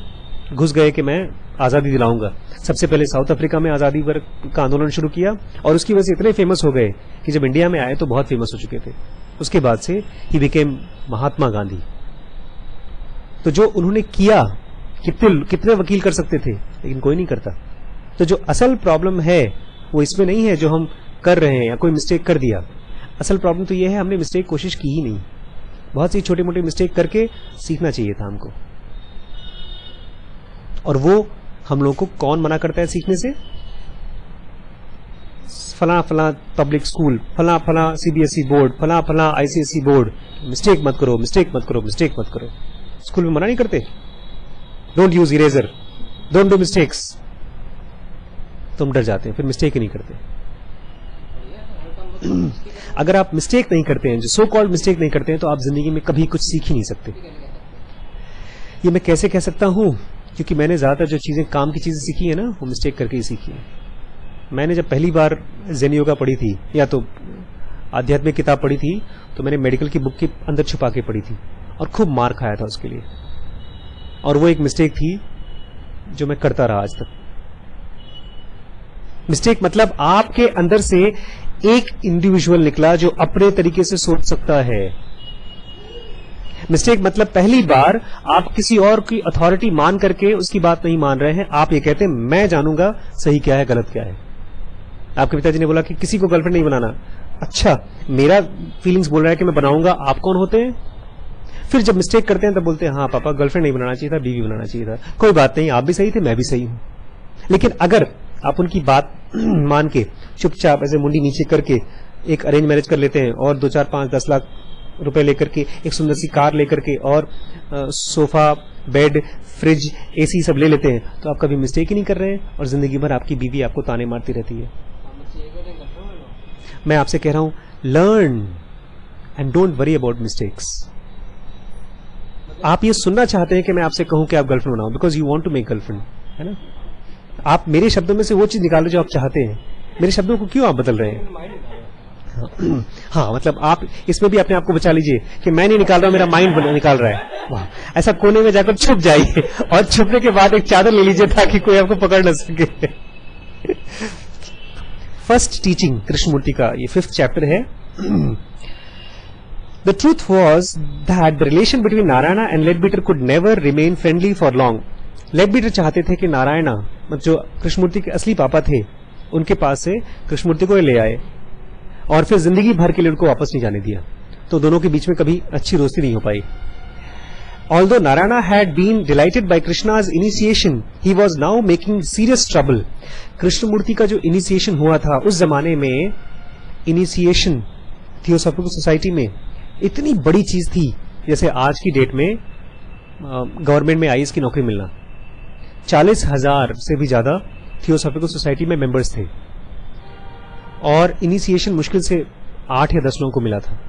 A: घुस गए कि मैं आजादी दिलाऊंगा. सबसे पहले साउथ अफ्रीका में आजादी का आंदोलन शुरू किया और उसकी वजह से इतने फेमस हो गए कि जब इंडिया में आए तो बहुत फेमस हो चुके थे. उसके बाद से ही बिकेम महात्मा गांधी. तो जो उन्होंने किया, कितने वकील कर सकते थे, लेकिन कोई नहीं करता. तो जो असल प्रॉब्लम है वो इसमें नहीं है जो हम कर रहे हैं या कोई मिस्टेक कर दिया. असल प्रॉब्लम तो ये है हमने मिस्टेक कोशिश की ही नहीं. बहुत सी छोटी मोटी मिस्टेक करके सीखना चाहिए था हमको. और वो हम लोगों को कौन मना करता है सीखने से? फला फला पब्लिक स्कूल, फला फला सीबीएसई बोर्ड, फला फला आईसीएसई बोर्ड, मिस्टेक मत करो, मिस्टेक मत करो, मिस्टेक मत करो. स्कूल में मना नहीं करते, don't use eraser, don't do mistakes. तुम डर जाते हैं, फिर मिस्टेक ही नहीं करते. अगर आप मिस्टेक नहीं करते हैं, जो सो कॉल्ड मिस्टेक नहीं करते हैं, तो आप जिंदगी में कभी कुछ सीख ही नहीं सकते. ये मैं कैसे कह सकता हूं? क्योंकि मैंने ज्यादातर जो चीजें काम की चीजें सीखी है ना, वो मिस्टेक करके ही सीखी है. मैंने जब पहली बार ज़ेन योगा पढ़ी थी या तो आध्यात्मिक किताब पढ़ी थी, तो मैंने मेडिकल की बुक के अंदर छुपा के पढ़ी थी और खूब मार खाया था उसके लिए. और वो एक मिस्टेक थी जो मैं करता रहा आज तक. मिस्टेक मतलब आपके अंदर से एक इंडिविजुअल निकला जो अपने तरीके से सोच सकता है. मिस्टेक मतलब पहली बार आप किसी और की अथॉरिटी मान करके उसकी बात नहीं मान रहे हैं. आप ये कहते हैं मैं जानूंगा सही क्या है गलत क्या है. आपके पिताजी ने बोला कि किसी को गर्लफ्रेंड नहीं बनाना. अच्छा, मेरा फीलिंग्स बोल रहा है कि मैं बनाऊंगा. आप कौन होते हैं? फिर जब मिस्टेक करते हैं तब बोलते हैं हाँ पापा गर्लफ्रेंड नहीं बनाना चाहिए था, बीवी बनाना चाहिए था. कोई बात नहीं, आप भी सही थे, मैं भी सही हूं. लेकिन अगर आप उनकी बात मान के चुपचाप ऐसे मुंडी नीचे करके एक अरेंज मैरिज कर लेते हैं और 2, 4, 5, 10 लाख रुपए लेकर के एक सुंदर सी कार लेकर के और सोफा, बेड, फ्रिज, एसी सब ले लेते हैं, तो आप कभी मिस्टेक ही नहीं कर रहे हैं और जिंदगी भर आपकी बीवी आपको ताने मारती रहती है. मैं आपसे कह रहा हूं, learn and don't worry about mistakes. आप ये सुनना चाहते हैं कि मैं आपसे कहूं कि आप गर्लफ्रेंड बनाओ because you want to make girlfriend, है ना? आप मेरे शब्दों में से वो चीज निकालो जो आप चाहते हैं. मेरे शब्दों को क्यों आप बदल रहे हैं? हाँ, मतलब आप इसमें भी अपने आप को बचा लीजिए कि मैं नहीं निकाल रहा हूं, मेरा माइंड निकाल रहा है. वाह, ऐसा कोने में जाकर छुप जाइए और छुपने के बाद एक चादर ले लीजिए ताकि कोई आपको पकड़ न सके. फर्स्ट टीचिंग कृष्णमूर्ति का ये 5th चैप्टर है. The truth was that the relation between Narayana and Leadbeater could never remain friendly for long. Leadbeater चाहते थे कि नारायणा, मतलब जो कृष्णमूर्ति के असली पापा थे, उनके पास से कृष्णमूर्ति को ले आए और फिर जिंदगी भर के लिए उनको वापस नहीं जाने दिया. तो दोनों के बीच में कभी अच्छी दोस्ती नहीं हो पाई. Although Narayana had been delighted by Krishna's initiation, he was now making serious trouble. Krishnamurthy का जो इनिशिएशन हुआ था उस जमाने में, इनिशिएशन थियोसॉफिकल सोसाइटी में इतनी बड़ी चीज थी जैसे आज की डेट में गवर्नमेंट में आईएएस की नौकरी मिलना। 40,000 से भी ज्यादा थियोसॉफिकल सोसाइटी में मेंबर्स थे और इनिशिएशन मुश्किल से 8 या 10 लोगों को मिला था।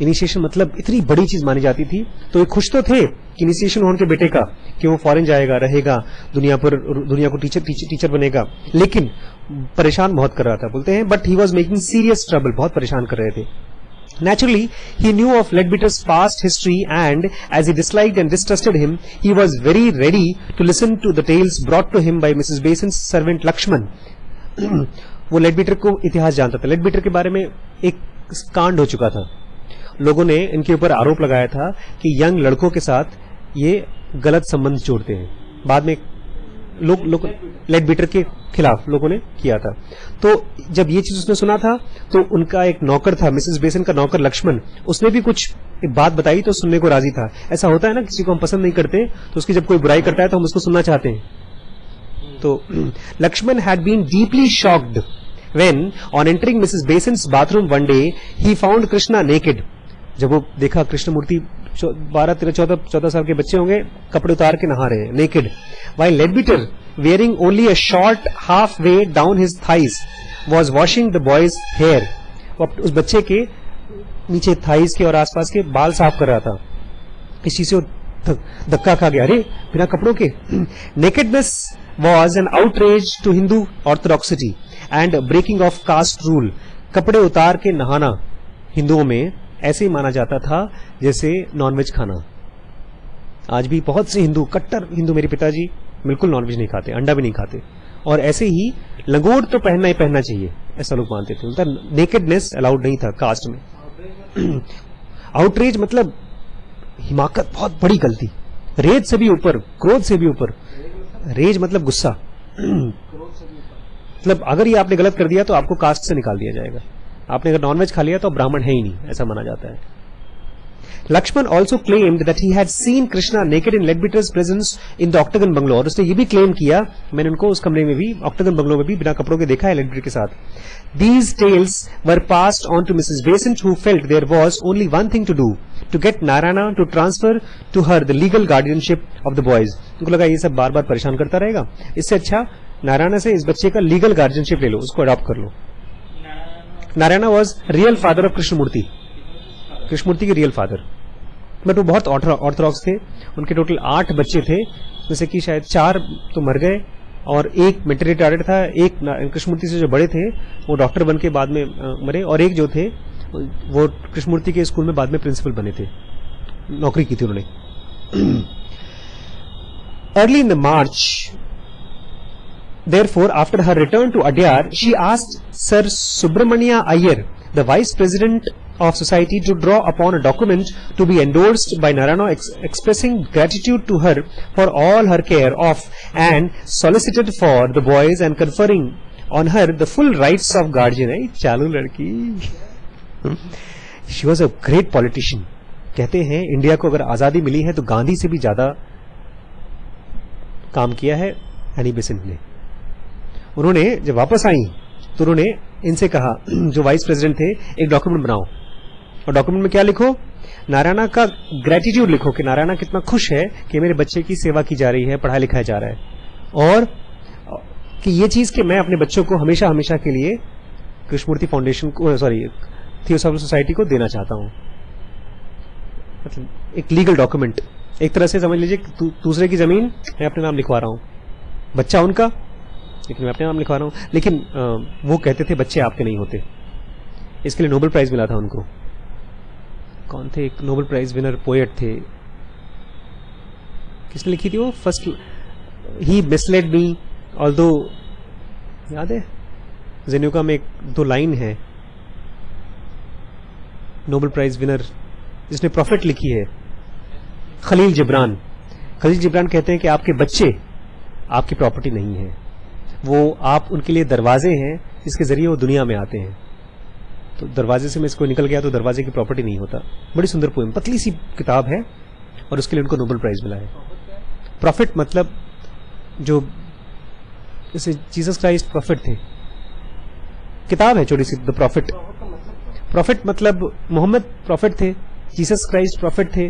A: इनिशिएशन मतलब इतनी बड़ी चीज मानी जाती थी, तो ये खुश तो थे कि इनिशिएशन हो उनके बेटे का, कि वो फॉरेन जाएगा, रहेगा, दुनिया को टीचर बनेगा, लेकिन परेशान बहुत कर रहा था। बोलते हैं but he was making serious trouble, बहुत परेशान कर रहे थे। Naturally, he knew of Leadbeater's past history, and as he disliked and distrusted him, he was very ready to listen to the tales brought to him by Mrs. Basin's servant Lakshman. वो लेडबीटर को इतिहास जानता था। लेडबीटर के बारे में एक कांड हो चुका था। लोगों ने इनके ऊपर आरोप लगाया था कि यंग लड़कों के साथ ये गलत संबंध जोड़ते हैं। बाद में लोग लेडबीटर के खिलाफ लोगों ने किया था। तो जब ये चीज उसने सुना था, तो उनका एक नौकर था, मिसेस बेसन का नौकर लक्ष्मण, उसने भी कुछ एक बात बताई तो सुनने को राजी था। ऐसा होता है ना, किसी को हम पसंद नहीं करते तो उसकी जब कोई बुराई करता है तो हम उसको सुनना चाहते हैं। तो Lakshman had been deeply shocked when on entering Mrs Besant's bathroom one day he found Krishna naked. जब वो देखा कृष्ण मूर्ति 12, 13, 14 साल के बच्चे होंगे, कपड़े उतार के नहा रहे हैं, naked, while Leadbeater, wearing only a short halfway down his thighs, was washing the boy's hair. वो उस बच्चे के नीचे थाइस के और आसपास के बाल साफ कर रहा था। इस चीज से वो धक्का खा गया, अरे बिना कपड़ों के। Nakedness was an outrage to Hindu orthodoxy and breaking of caste rule. कपड़े उतार के नहाना हिंदुओं में ऐसे ही माना जाता था जैसे नॉनवेज खाना। आज भी बहुत से हिंदू, कट्टर हिंदू, मेरे पिताजी बिल्कुल नॉनवेज नहीं खाते, अंडा भी नहीं खाते, और ऐसे ही लंगोट तो पहनना ही पहनना चाहिए, ऐसा लोग मानते थे। उनका नेकेडनेस अलाउड नहीं था कास्ट में। आउटरेज मतलब हिमाकत, बहुत बड़ी गलती, रेज से भी ऊपर, क्रोध से भी ऊपर। रेज मतलब गुस्सा, मतलब अगर ये आपने गलत कर दिया तो आपको कास्ट से निकाल दिया जाएगा। आपने अगर नॉनवेज खा लिया तो ब्राह्मण है ही नहीं, ऐसा माना जाता है। Lakshman also claimed that he had seen Krishna naked in Leadbeater's presence in the octagon bungalow, और उसने ये भी क्लेम किया, मैंने उनको उस कमरे में भी, ऑक्टागन बंगलो में भी बिना कपड़ों के देखा है लेडबीटर के साथ। These tales were passed on to Mrs. Besant, who felt there was only one thing to do, to get Narayana to transfer to her the legal guardianship of the boys. उनको लगा ये सब बार बार परेशान करता रहेगा, इससे अच्छा नारायणा से इस बच्चे का लीगल गार्जियनशिप ले लो, उसको अडॉप्ट कर लो। Narayana was real father of Krishnamurti, Krishnamurti के रियल फादर, बट वो बहुत ऑर्थोडॉक्स थे। उनके टोटल 8 बच्चे थे, जैसे कि शायद 4 तो मर गए और एक मेंटली रिटार्डेड था, एक कृष्णमूर्ति से जो बड़े थे वो डॉक्टर बन के बाद में मरे, और एक जो थे वो कृष्णमूर्ति के स्कूल में बाद में प्रिंसिपल बने थे, नौकरी की थी उन्होंने। Early in the March, therefore, after her return to Adyar, she asked Sir Subramania Iyer, the vice president of society, to draw upon a document to be endorsed by Narayana, expressing gratitude to her for all her care of and solicited for the boys and conferring on her the full rights of guardian. चालू लड़की। She was a great politician. कहते हैं India को अगर आजादी मिली है तो गांधी से भी ज्यादा काम किया है एनी बेसेंट ने। उन्होंने जब वापस आई तो उन्होंने इनसे कहा, जो वाइस प्रेसिडेंट थे, एक डॉक्यूमेंट बनाओ, और डॉक्यूमेंट में क्या लिखो, नारायणा का ग्रेटिट्यूड लिखो कि नारायणा कितना खुश है कि मेरे बच्चे की सेवा की जा रही है, पढ़ाया लिखाया जा रहा है, और कि ये चीज कि मैं अपने बच्चों को हमेशा हमेशा के लिए कृष्णमूर्ति फाउंडेशन को, सॉरी, थियोसॉफिकल सोसाइटी को देना चाहता हूं। मतलब एक लीगल डॉक्यूमेंट, एक तरह से समझ लीजिए दूसरे की जमीन मैं अपने नाम लिखवा रहा हूं, बच्चा उनका लेकिन मैं अपने नाम लिखवा रहा हूं। लेकिन वो कहते थे बच्चे आपके नहीं होते। इसके लिए नोबेल प्राइज मिला था उनको। कौन थे? एक नोबेल प्राइज विनर पोएट थे, किसने लिखी थी वो? फर्स्ट, ही मिसलेड मी, ऑल्दो, याद है जेन्युका में 2 लाइन है, नोबेल प्राइज विनर जिसने प्रॉफिट लिखी है, खलील जिब्रान। खलील जिब्रान कहते हैं कि आपके बच्चे आपकी प्रॉपर्टी नहीं है, वो आप उनके लिए दरवाजे हैं जिसके जरिए वो दुनिया में आते हैं। तो दरवाजे से मैं इसको निकल गया तो दरवाजे की प्रॉपर्टी नहीं होता। बड़ी सुंदर पोएम, पतली सी किताब है, और उसके लिए उनको नोबेल प्राइज मिला है। प्रॉफिट मतलब जो, जैसे जीसस क्राइस्ट प्रॉफिट थे, किताब है छोटी सी, द प्रॉफिट। प्रॉफिट मतलब मोहम्मद प्रॉफिट थे, जीसस क्राइस्ट प्रॉफिट थे,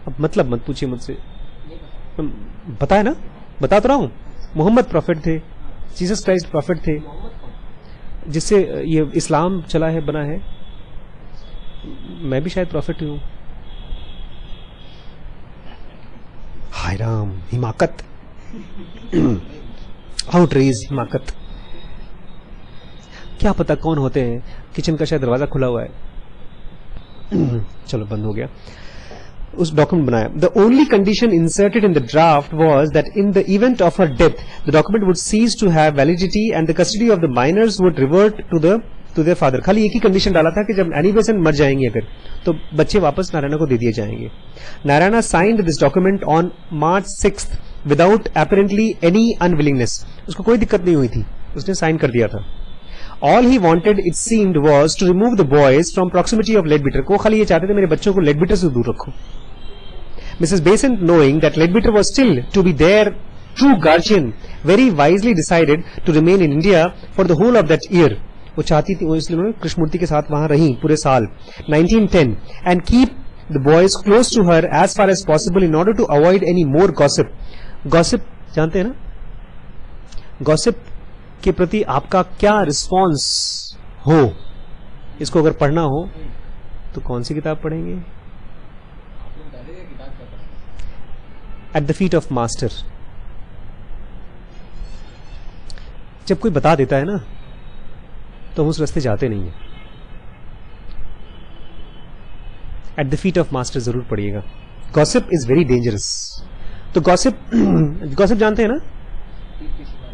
A: अब मतलब मत पूछिए मुझसे, बताया ना, बता तो रहा हूं। मोहम्मद प्रॉफिट थे, जीसस क्राइस्ट प्रॉफिट थे, जिससे ये इस्लाम चला है, बना है। मैं भी शायद प्रॉफिट ही हूं। हाय राम, हिमाकत, आउटरीज हिमाकत। क्या पता कौन होते हैं। किचन का शायद दरवाजा खुला हुआ है। चलो बंद हो गया। उस डॉक्यूमेंट बनाया। The only condition inserted in the draft was that in the event of her death the document would cease to have validity and the custody of the minors would revert to their father. खाली एक ही condition डाला था कि जब Annie Besant मर जाएंगे अगर, तो बच्चे वापस नारायणा को दे दिए जाएंगे। Narayana signed this document on March 6 without apparently any unwillingness. उसको कोई दिक्कत नहीं हुई थी, उसने साइन कर दिया था। All he wanted, it seemed, was to remove the boys from proximity of Leadbeater. को खाली ये चाहते थे मेरे बच्चों को Leadbeater से दूर रखो। Mrs. Besant, knowing that Leadbeater was still to be their true guardian, very wisely decided to remain in India for the whole of that year. वो चाहती थी, वो इसलिए उन्होंने कृष्णमूर्ति के साथ वहां रही पूरे साल 1910 and keep the boys close to her as far as possible in order to avoid any more gossip. Gossip जानते हैं ना? Gossip के प्रति आपका क्या रिस्पॉन्स हो, इसको अगर पढ़ना हो तो कौन सी किताब पढ़ेंगे? At the feet of master. जब कोई बता देता है ना तो हम उस रास्ते जाते नहीं है। At the feet of master जरूर पढ़िएगा। Gossip is very dangerous. तो गॉसिप जानते हैं ना?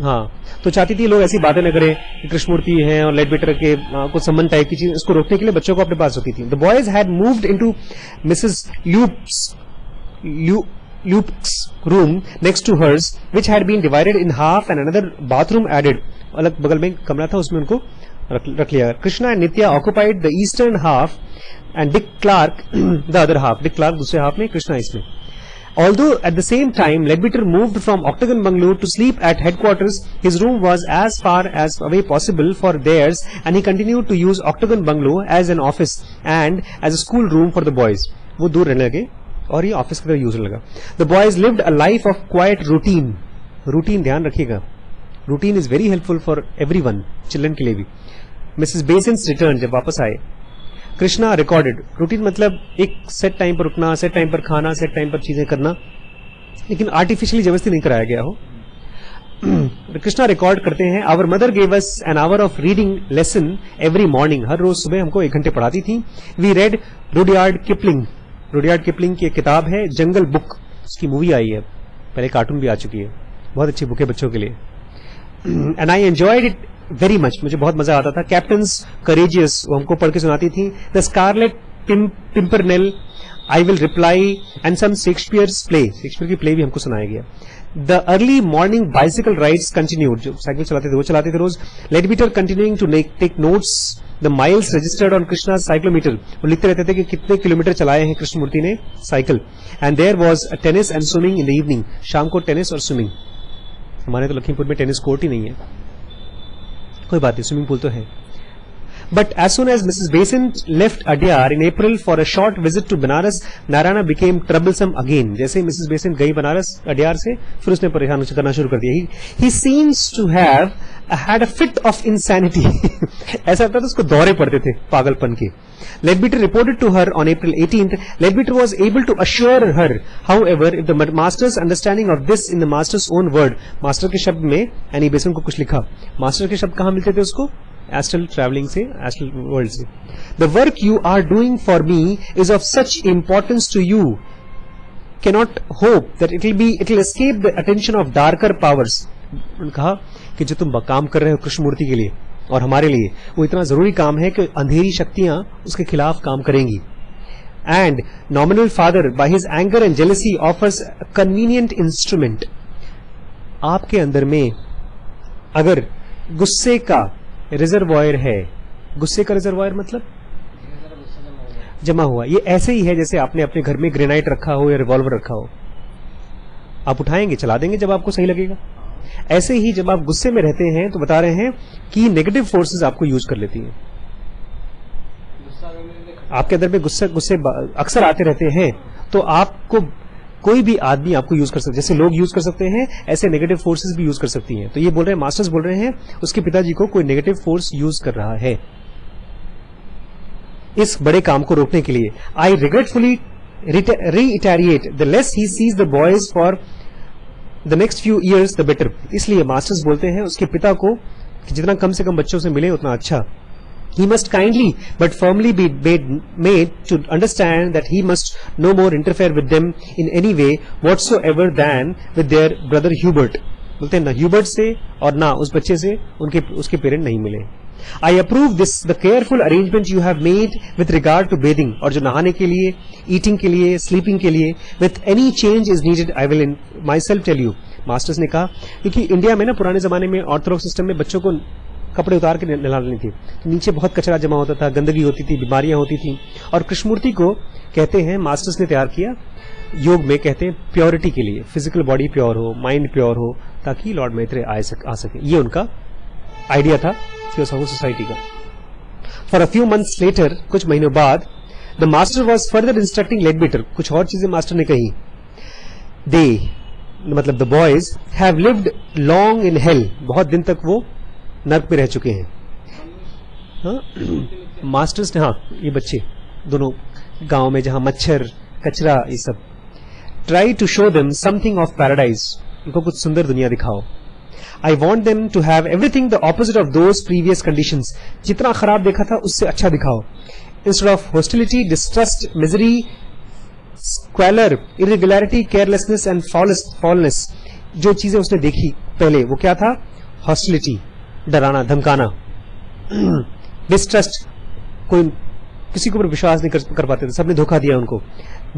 A: हाँ, तो चाहती थी लोग ऐसी बातें न करें कि कृष्णमूर्ति हैं और लेडबीटर के कुछ संबंध टाइप की चीज, इसको रोकने के लिए बच्चों को अपने पास होती थी। The boys had moved into Mrs Lupe's room next to hers which had been divided in half and another bathroom added. अलग बगल में कमरा था, उसमें उनको रख लिया। Krishna and Nitya occupied the eastern half and Dick Clark the other half. Dick Clark दूसरे हाफ में, कृष्णा इसमें। Although at the same time Leadbeater moved from Octagon Bungalow to sleep at headquarters, his room was as far as away possible for theirs, and he continued to use Octagon Bungalow as an office and as a school room for the boys. वो दूर रहने लगे और ये office की तरह use लगा। The boys lived a life of quiet routine. Routine ध्यान रखिएगा, routine is very helpful for everyone, children के लिए भी। मिसेस बेसेंस रिटर्न, जब वापस आए, कृष्णा रिकॉर्डेड। रूटीन मतलब एक सेट टाइम पर उठना, सेट टाइम पर खाना, सेट टाइम पर चीजें करना, लेकिन आर्टिफिशियली जबरदस्ती नहीं कराया गया हो। कृष्णा रिकॉर्ड करते हैं, our mother gave us an hour of reading lesson every morning. हर रोज सुबह हमको 1 घंटे पढ़ाती थी। We read Rudyard Kipling. Rudyard Kipling की एक किताब है जंगल बुक, उसकी मूवी आई है, पहले कार्टून भी आ चुकी है। बहुत अच्छी बुक है बच्चों के लिए। And I enjoyed it very much, मुझे बहुत मजा आता था। कैप्टन्स करेजियस, वो हमको पढ़ के सुनाती थी। The Scarlet Pimpernel, I will reply and some Shakespeare's play, Shakespeare की प्ले भी हमको सुनाया गया। The early morning bicycle rides continued, जो साइकिल चलाते थे वो चलाते थे रोज। Leadbeater continuing to take notes the miles registered on Krishna cyclometer, वो लिखते रहते थे कि कितने किलोमीटर चलाए हैं कृष्णमूर्ति ने cycle. And there was tennis and swimming in the evening, शाम को टेनिस और स्विमिंग। हमारे तो लखीमपुर में टेनिस कोर्ट ही नहीं है, कोई बात नहीं, स्विमिंग पूल तो है। But as soon as Mrs. Besant left Adyar in April for a short visit to Banaras, Narayana became troublesome again. जैसे ही Mrs. Besant गई बनारस अड्यार से, फिर उसने परेशान करना शुरू कर दिया। He seems to have had a fit of insanity. ऐसा लगता था उसको दौरे पड़ते थे पागलपन के। Leadbeater reported to her on April 18th. Leadbeater was able to assure her, however, if the master's understanding of this in the master's own word. Master के शब्द में एनी बेसेंट को कुछ लिखा। मास्टर के शब्द कहाँ मिलते थे उसको? एस्ट्रल ट्रैवलिंग से, एस्ट्रल वर्ल्ड से। The work you are doing for me is of such importance to you, cannot hope that it will escape the attention of darker powers. उन्होंने कहा कि जो तुम काम कर रहे हो कृष्णमूर्ति के लिए और हमारे लिए, वो इतना जरूरी काम है कि अंधेरी शक्तियां उसके खिलाफ काम करेंगी। And nominal father by his anger and jealousy offers a convenient instrument. आपके अंदर में अगर गुस्से का रिजर्वायर है, गुस्से का रिजर्वायर मतलब जमा हुआ, ये ऐसे ही है जैसे आपने अपने घर में ग्रेनाइट रखा हो या रिवॉल्वर रखा हो, आप उठाएंगे चला देंगे जब आपको सही लगेगा। ऐसे ही जब आप गुस्से में रहते हैं तो बता रहे हैं कि नेगेटिव फोर्सेस आपको यूज कर लेती हैं। आपके अंदर में गुस्से अक्सर आते रहते हैं, तो आपको कोई भी आदमी आपको यूज कर सकता है, जैसे लोग यूज कर सकते हैं ऐसे नेगेटिव फोर्सेस भी यूज कर सकती हैं। तो ये बोल रहे हैं, मास्टर्स बोल रहे हैं उसके पिताजी को कोई नेगेटिव फोर्स यूज कर रहा है इस बड़े काम को रोकने के लिए। आई regretfully reiterate the less he sees the boys for the next few years the better। इसलिए मास्टर्स बोलते हैं उसके पिता को कि जितना कम से कम बच्चों से मिले उतना अच्छा। He must kindly but firmly be made to understand that he must no more interfere with them in any way whatsoever than with their brother Hubert। बोलते हैं ना ह्यूबर्ट से और ना उस बच्चे से उसके पेरेंट नहीं मिले। I approve this the careful arrangement you have made with regard to bathing, और जो नहाने के लिए, eating के लिए, sleeping के लिए, with any change is needed I will myself tell you। Masters ने कहा क्योंकि इंडिया में ना पुराने जमाने में ऑर्थोडॉक्स सिस्टम में बच्चों को कपड़े उतार के नहलानी थी, तो नीचे बहुत कचरा जमा होता था, गंदगी होती थी, बीमारियां होती थी, और कृष्णमूर्ति को कहते हैं मास्टर्स ने तैयार किया योग में, कहते हैं प्योरिटी के लिए, फिजिकल बॉडी प्योर हो, माइंड प्योर हो, ताकि लॉर्ड मैत्रेय आ सके। ये उनका आइडिया था थियोसॉफिकल सोसाइटी का। For a few months later, कुछ महीनों बाद, the master was further instructing Leadbeater, कुछ और चीजें मास्टर ने कही। दे मतलब the boys have lived long in hell, बहुत दिन तक वो नर्क में रह चुके हैं। हाँ? मास्टर्स ने, हाँ ये बच्चे दोनों गांव में जहां मच्छर कचरा ये सब, try to show them something of paradise, उनको कुछ सुंदर दुनिया दिखाओ। I want them to have everything the opposite of those previous conditions, जितना खराब देखा था उससे अच्छा दिखाओ। Instead of hostility, distrust, misery, squalor, irregularity, carelessness and foulness, जो चीजें उसने देखी पहले वो क्या था? Hostility, डराना धमकाना, distrust, कोई किसी के ऊपर विश्वास नहीं कर पाते थे, सबने धोखा दिया उनको,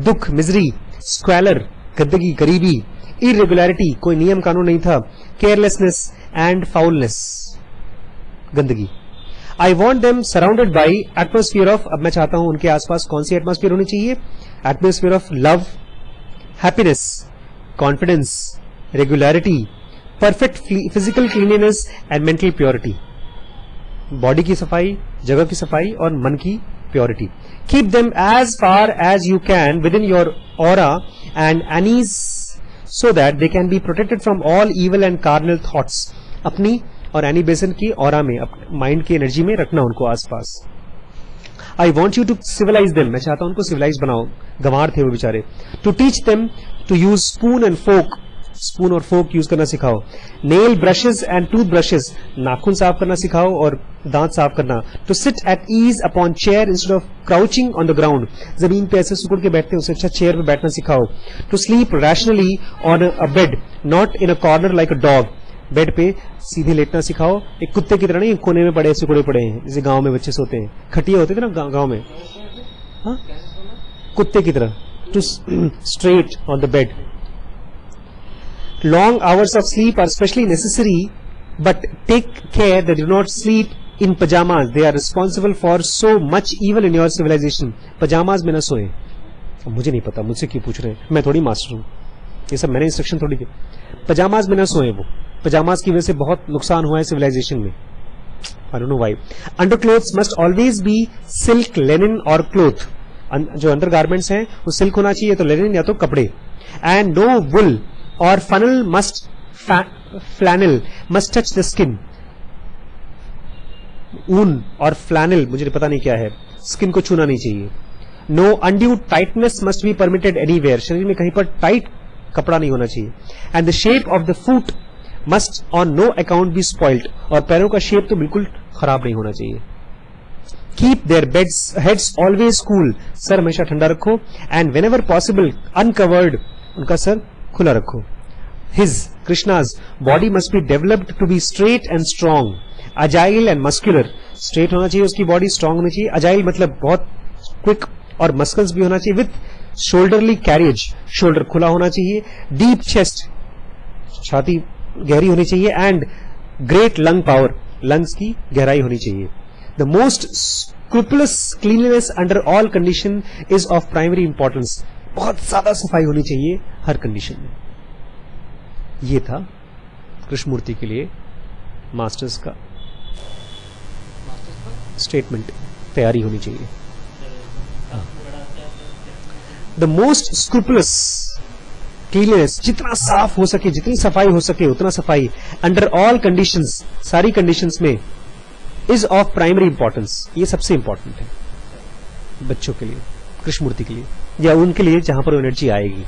A: दुख, मिजरी, स्क्वैलर, गंदगी, गरीबी, इरेगुलरिटी, कोई नियम कानून नहीं था, केयरलेसनेस एंड फाउलनेस, गंदगी। I want them surrounded by atmosphere of, अब मैं चाहता हूं उनके आसपास कौन सी एटमोस्फियर होनी चाहिए? Atmosphere of love, happiness, confidence, regularity, perfect physical cleanliness and mental purity, body की सफाई, जगह की सफाई और मन की purity. Keep them as far as you can within your aura and एनीज so that they can be protected from all evil and carnal thoughts। अपनी और एनी बेसन की ऑरा में, माइंड की एनर्जी में रखना उनको आसपास। I want you to civilize them, मैं चाहता हूं उनको सिविलाइज बनाओ, गंवार थे वो बेचारे। To teach them to use spoon and fork, spoon और फोक यूज करना सिखाओ। Nail brushes and tooth brushes, नाखून साफ करना सिखाओ और दांत साफ करना। To sit at ease upon chair instead of crouching on the ground, जमीन पे ऐसे सुकुड़ के बैठते हैं उससे अच्छा चेयर पे बैठना सिखाओ। To sleep rationally on a bed not in a corner like a dog, bed पे सीधे लेटना सिखाओ, एक कुत्ते की तरह नहीं कोने में पड़े सिकुड़े पड़े हैं, जैसे गांव में बच्चे सोते हैं, खटिया होते थे ना गांव में, हाँ कुत्ते की तरह। To straight on the bed. Long hours of sleep are especially necessary, but take care that you do not sleep in pajamas. They are responsible for so much evil in your civilization. Pajamas में ना सोए। मुझे नहीं पता, मुझसे क्यों पूछ रहे हैं, मैं थोड़ी मास्टर हूँ, ये सब मैंने इंस्ट्रक्शन थोड़ी दी। पजामाज में ना सोए, वो पजामाज की वजह से बहुत नुकसान हुआ है सिविलाइजेशन में। I don't know why. Underclothes must always be silk, linen or cloth. जो अंडर गारमेंट्स हैं वो सिल्क होना चाहिए, तो लेनिन या तो कपड़े। And no wool or flannel must touch the skin. ऊन और फ्लैनल मुझे पता नहीं क्या है, स्किन को छूना नहीं चाहिए। No undue tightness must be permitted anywhere. शरीर में कहीं पर टाइट कपड़ा नहीं होना चाहिए। And the shape of the foot must on no account be spoilt. और पैरों का शेप तो बिल्कुल खराब नहीं होना चाहिए। Keep their heads always cool. Sir हमेशा ठंडा रखो। And whenever possible uncovered, उनका सर खुला रखो। His Krishna's body must be developed to be straight and strong, agile and muscular. Straight होना चाहिए उसकी बॉडी, स्ट्रांग होनी चाहिए। Agile मतलब बहुत क्विक, और मस्कल्स भी होना चाहिए। With shoulderly carriage, शोल्डर खुला होना चाहिए। Deep chest, छाती गहरी होनी चाहिए। And great lung power, lungs की गहराई होनी चाहिए। The most scrupulous cleanliness under all condition is of primary importance. बहुत ज्यादा सफाई होनी चाहिए हर कंडीशन में। ये था कृष्णमूर्ति के लिए मास्टर्स का स्टेटमेंट, तैयारी होनी चाहिए। द मोस्ट स्क्रूपुलस क्लीननेस, जितना साफ हो सके, जितनी सफाई हो सके उतना सफाई, अंडर ऑल कंडीशंस, सारी कंडीशंस में, इज ऑफ प्राइमरी इंपॉर्टेंस। ये सबसे इंपॉर्टेंट है बच्चों के लिए, कृष्णमूर्ति के लिए, या उनके लिए जहां पर एनर्जी आएगी।